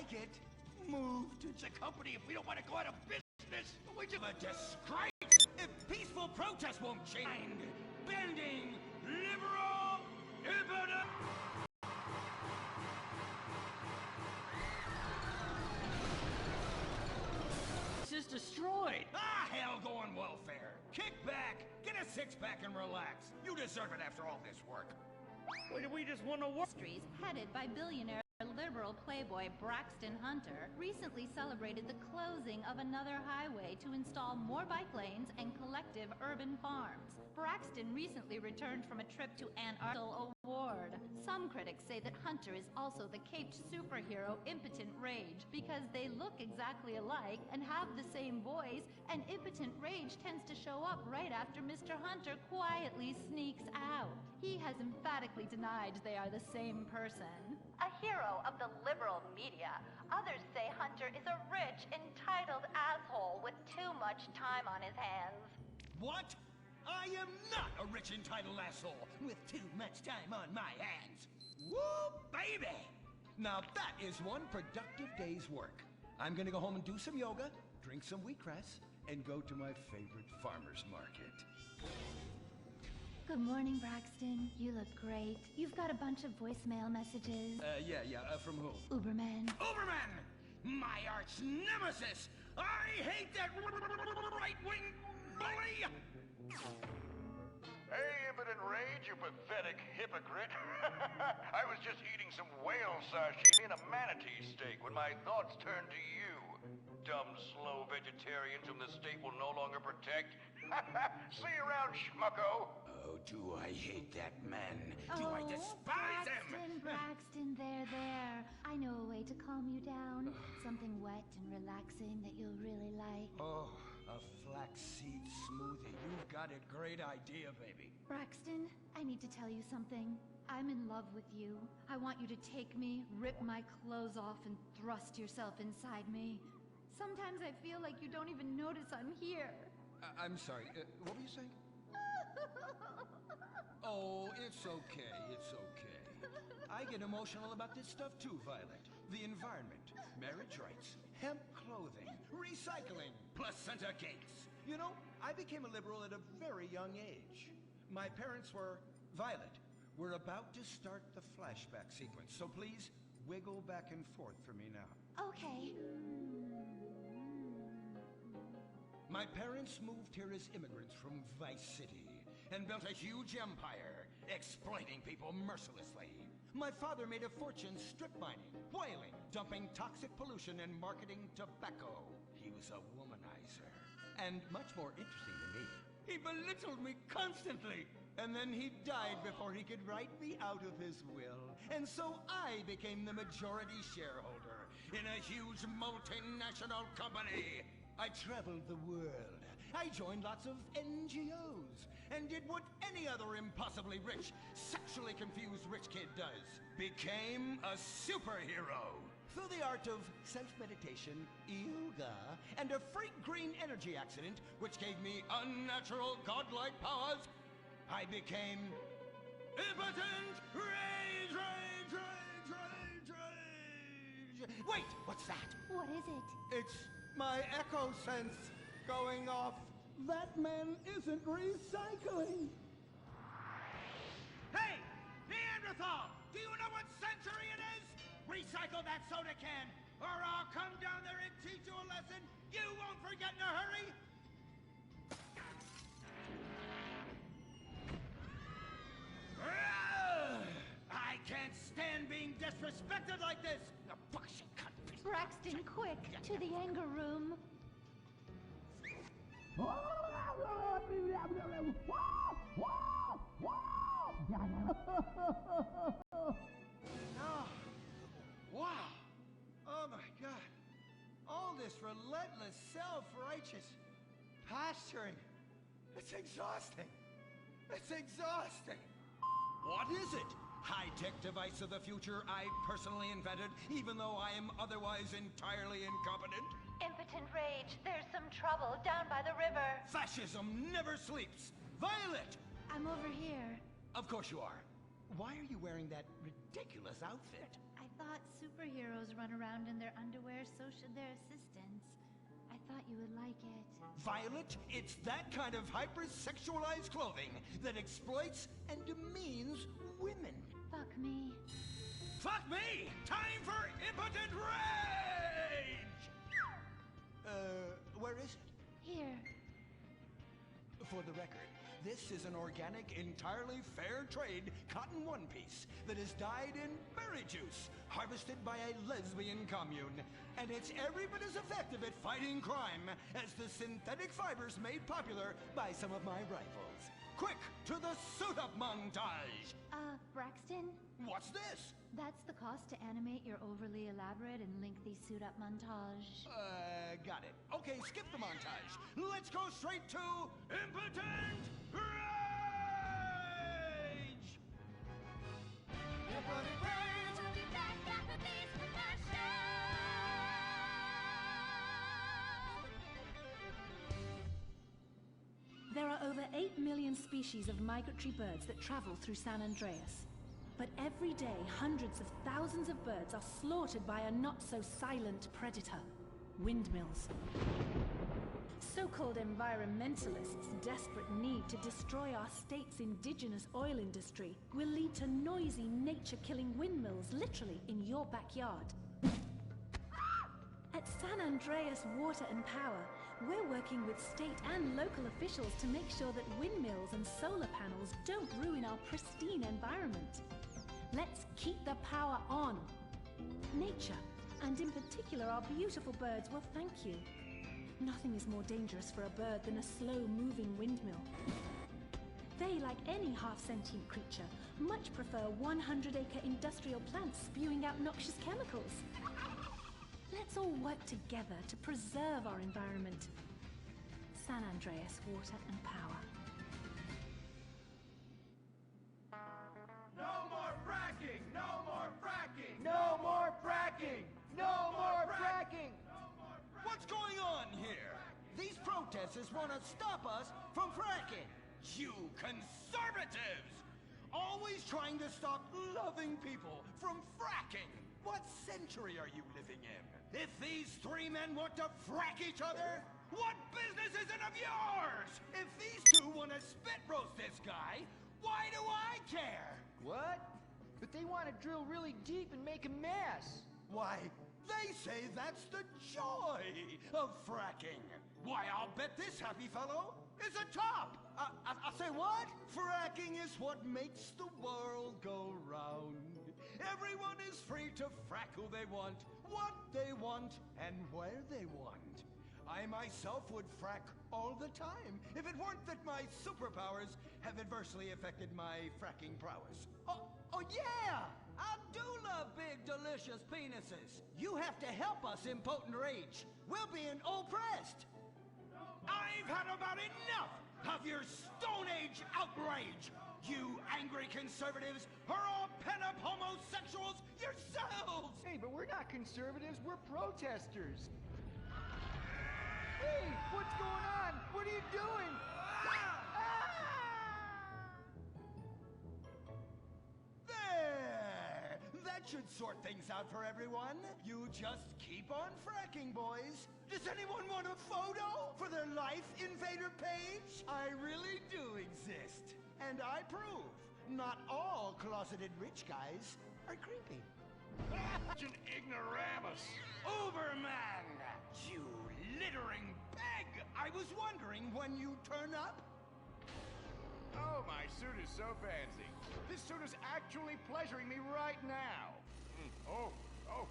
like it. Move to the company if we don't want to go out of business. Which of a disgrace if peaceful protest won't change. Bending, liberal, impotent. Is destroyed. Ah, hell go on welfare. Kick back, get a six-pack and relax. You deserve it after all this work. We just want to work. Industries, headed by billionaire liberal playboy Braxton Hunter, recently celebrated the closing of another highway to install more bike lanes and collective urban farms. Braxton recently returned from a trip to Antarctica Award. Some critics say that Hunter is also the caped superhero Impotent Rage because they look exactly alike and have the same voice, and Impotent Rage tends to show up right after Mr. Hunter quietly sneaks out. He has emphatically denied they are the same person. A hero of the liberal media, others say Hunter is a rich, entitled asshole with too much time on his hands. What? I am not a rich, entitled asshole with too much time on my hands. Woo, baby! Now that is one productive day's work. I'm gonna go home and do some yoga, drink some wheatgrass, and go to my favorite farmer's market. Good morning, Braxton. You look great. You've got a bunch of voicemail messages. From who? Uberman. Uberman! My arch nemesis! I hate that right-wing bully! Hey, Impotent Rage, you pathetic hypocrite. I was just eating some whale sashimi and a manatee steak when my thoughts turned to you. Dumb, slow vegetarians whom the state will no longer protect. See you around, schmucko. Oh, do I hate that man. Do I despise him? Braxton, there. I know a way to calm you down. Something wet and relaxing that you'll really like. Oh, a flaxseed smoothie. You've got a great idea, baby. Braxton, I need to tell you something. I'm in love with you. I want you to take me, rip my clothes off, and thrust yourself inside me. Sometimes I feel like you don't even notice I'm here. I'm sorry, what were you saying? Oh, it's okay, it's okay. I get emotional about this stuff too, Violet. The environment, marriage rights, hemp clothing, recycling, placenta cakes. You know, I became a liberal at a very young age. My parents were... Violet, we're about to start the flashback sequence, so please wiggle back and forth for me now. Okay. My parents moved here as immigrants from Vice City and built a huge empire, exploiting people mercilessly. My father made a fortune strip mining, whaling, dumping toxic pollution, and marketing tobacco. He was a womanizer. And much more interesting than me, he belittled me constantly. And then he died before he could write me out of his will. And so I became the majority shareholder in a huge multinational company. I traveled the world. I joined lots of NGOs and did what any other impossibly rich, sexually confused rich kid does. Became a superhero. Through the art of self-meditation, yoga, and a freak green energy accident, which gave me unnatural godlike powers, I became Impotent Rage, Rage, Rage, Rage, Rage. Wait, what's that? What is it? It's my echo sense going off. That man isn't recycling. Hey, Neanderthal, do you know what century it is? Recycle that soda can, or I'll come down there and teach you a lesson you won't forget in a hurry. I can't stand being disrespected like this. The bullshit cunt. Braxton, quick, to the anger room. Oh, wow. Oh my God. All this relentless, self-righteous posturing. It's exhausting. It's exhausting. What is it? High-tech device of the future I personally invented, even though I am otherwise entirely incompetent? Impotent Rage, there's some trouble down by the river. Fascism never sleeps! Violet! I'm over here. Of course you are. Why are you wearing that ridiculous outfit? I thought superheroes run around in their underwear, so should their assistants. I thought you would like it. Violet, it's that kind of hypersexualized clothing that exploits and demeans women. Fuck me. Fuck me! Time for impotent rage! Where is it? Here. For the record, this is an organic, entirely fair trade cotton one piece that is dyed in berry juice, harvested by a lesbian commune. And it's every bit as effective at fighting crime as the synthetic fibers made popular by some of my rivals. Quick, to the suit-up montage! Braxton? What's this? That's the cost to animate your overly elaborate and lengthy suit-up montage. Got it. Okay, skip the montage. Let's go straight to Impotent Rage! Impotent Rage! We'll be back after these commercials! There are over 8 million species of migratory birds that travel through San Andreas. But every day, hundreds of thousands of birds are slaughtered by a not-so-silent predator, windmills. So-called environmentalists' desperate need to destroy our state's indigenous oil industry will lead to noisy, nature-killing windmills literally in your backyard. At San Andreas Water and Power, we're working with state and local officials to make sure that windmills and solar panels don't ruin our pristine environment. Let's keep the power on. Nature, and in particular our beautiful birds, will thank you. Nothing is more dangerous for a bird than a slow-moving windmill. They, like any half-sentient creature, much prefer 100-acre industrial plants spewing out noxious chemicals. Let's all work together to preserve our environment. San Andreas Water and Power. No more fracking! No more fracking! No more fracking! No more fracking! What's going on here? These protesters want to stop us from fracking. You conservatives! Always trying to stop loving people from fracking. What century are you living in? If these three men want to frack each other, what business is it of yours? If these two want to spit roast this guy, why do I care? What? But they want to drill really deep and make a mess. Why, they say that's the joy of fracking. Why, I'll bet this happy fellow is a top. I say what? Fracking is what makes the world go round. Everyone is free to frack who they want, what they want, and where they want. I myself would frack all the time if it weren't that my superpowers have adversely affected my fracking prowess. Oh yeah! I do love big, delicious penises. You have to help us, Impotent Rage. We're being oppressed. I've had about enough of your Stone Age outrage. You angry conservatives are all pent-up homosexuals yourselves! Hey, but we're not conservatives, we're protesters. Hey, what's going on? What are you doing? There! That should sort things out for everyone. You just keep on fracking, boys. Does anyone want a photo for their Life Invader page? I really do exist. And I prove not all closeted rich guys are creepy. Such an ignoramus. Uberman! You littering bag! I was wondering when you turn up. Oh, my suit is so fancy. This suit is actually pleasuring me right now. Oh,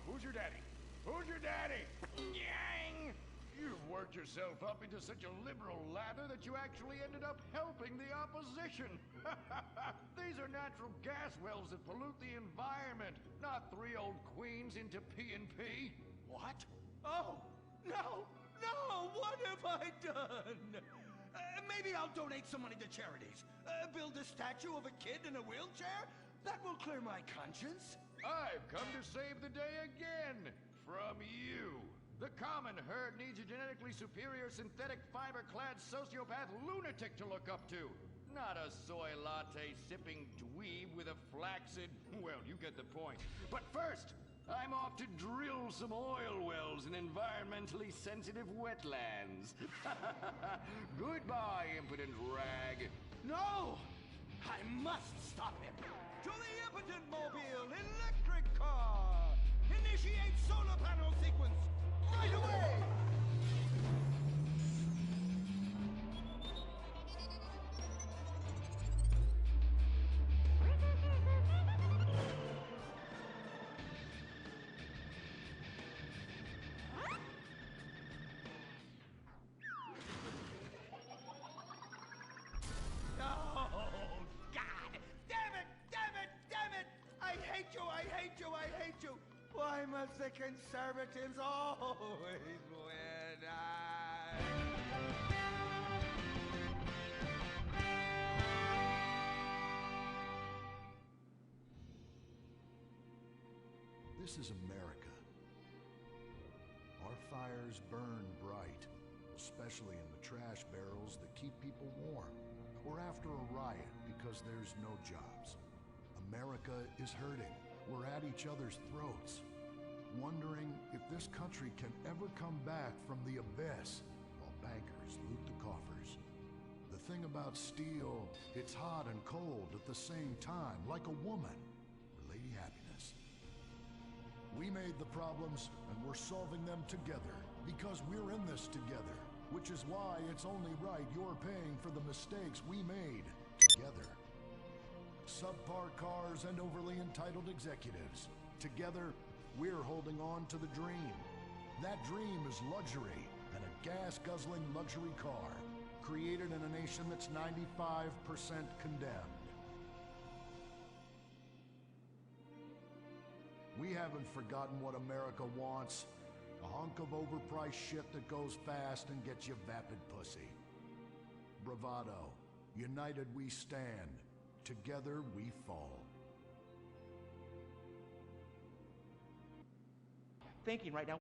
who's your daddy? Who's your daddy? Yang! You've worked yourself up into such a liberal lather that you actually ended up helping the opposition. These are natural gas wells that pollute the environment, not three old queens into P&P. What? Oh, no, what have I done? Maybe I'll donate some money to charities. Build a statue of a kid in a wheelchair? That will clear my conscience. I've come to save the day again. From you. The common herd needs a genetically superior synthetic fiber-clad sociopath lunatic to look up to. Not a soy latte sipping dweeb with a flaccid... Well, you get the point. But first, I'm off to drill some oil wells in environmentally sensitive wetlands. Goodbye, impotent rag. No! I must stop him! To the impotent mobile electric car! Initiate solar panel sequence right away! Why must the conservatives always win? This is America. Our fires burn bright, especially in the trash barrels that keep people warm, or after a riot because there's no jobs. America is hurting. We're at each other's throats, wondering if this country can ever come back from the abyss while bankers loot the coffers. The thing about steel, it's hot and cold at the same time, like a woman or Lady Happiness. We made the problems, and we're solving them together, because we're in this together, which is why it's only right you're paying for the mistakes we made together. Subpar cars and overly entitled executives. Together, we're holding on to the dream. That dream is luxury, and a gas-guzzling luxury car, created in a nation that's 95% condemned. We haven't forgotten what America wants. A hunk of overpriced shit that goes fast and gets you vapid pussy. Bravado. United we stand. Together we fall. Thinking right now.